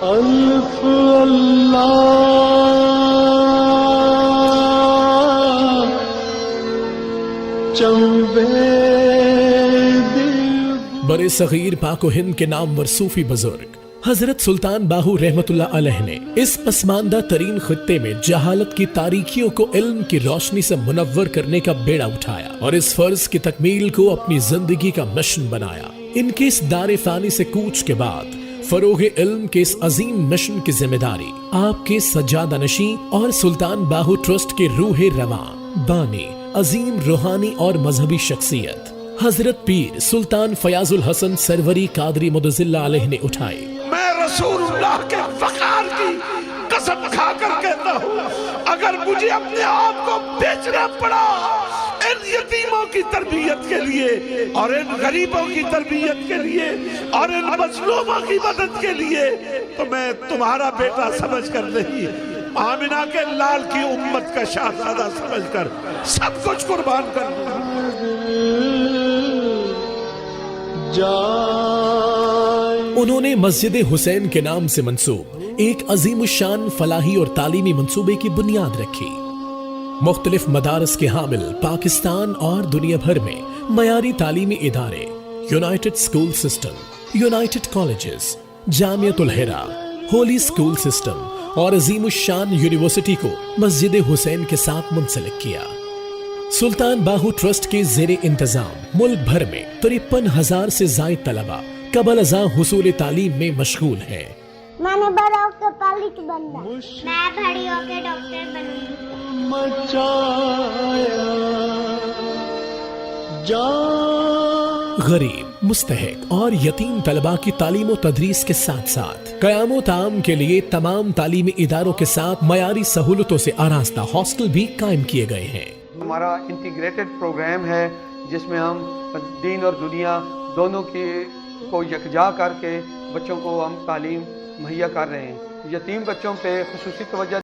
الف اللہ برے صغیر پاک و ہند کے نامور صوفی بزرگ حضرت سلطان باہو رحمت اللہ علیہ نے اس پسماندہ ترین خطے میں جہالت کی تاریکیوں کو علم کی روشنی سے منور کرنے کا بیڑا اٹھایا اور اس فرض کی تکمیل کو اپنی زندگی کا مشن بنایا۔ ان کے اس دار فانی سے کوچ کے بعد فروغ علم کے اس عظیم مشن کی ذمہ داری آپ کے سجادہ نشین اور سلطان باہو ٹرسٹ کے روح رواں بانی عظیم روحانی اور مذہبی شخصیت حضرت پیر سلطان فیاض الحسن سروری قادری مدظ اللہ علیہ نے اٹھائی۔ میں رسول اللہ کے وقار کی قسم کھا کر کہتا ہوں، اگر مجھے اپنے آپ کو بیچنا پڑا ان یتیموں کی تربیت کے لیے اور ان غریبوں کی تربیت کے لیے اور ان مظلوموں کی مدد کے لیے، تو میں تمہارا بیٹا سمجھ کر نہیں، آمنہ کے لال کی امت کا شہزادہ سمجھ کر سب کچھ قربان کر دوں۔ انہوں نے مسجد حسین کے نام سے منسوب ایک عظیم الشان فلاحی اور تعلیمی منصوبے کی بنیاد رکھی۔ مختلف مدارس کے حامل پاکستان اور دنیا بھر میں معیاری تعلیمی ادارے، United School System, United Colleges, جامعۃ الہرا، ہولی سکول سسٹم اور عظیم الشان یونیورسٹی کو مسجد حسین کے ساتھ منسلک کیا۔ سلطان باہو ٹرسٹ کے زیر انتظام ملک بھر میں 53,000 سے زائد طلبہ قبل ازاں حصول تعلیم میں مشغول ہیں۔ میں نے بڑا ہو کے پائلٹ بننا، میں بڑی ہو کے ڈاکٹر بنوں گی۔ غریب، مستحق اور یتیم طلباء کی تعلیم و تدریس کے ساتھ ساتھ قیام و تعام کے لیے تمام تعلیمی اداروں کے ساتھ معیاری سہولتوں سے آراستہ ہاسٹل بھی قائم کیے گئے ہیں۔ ہمارا انٹیگریٹڈ پروگرام ہے جس میں ہم دین اور دنیا دونوں کو یکجا کر کے بچوں کو ہم تعلیم مہیا کر رہے ہیں۔ یتیم بچوں پہ خصوصی توجہ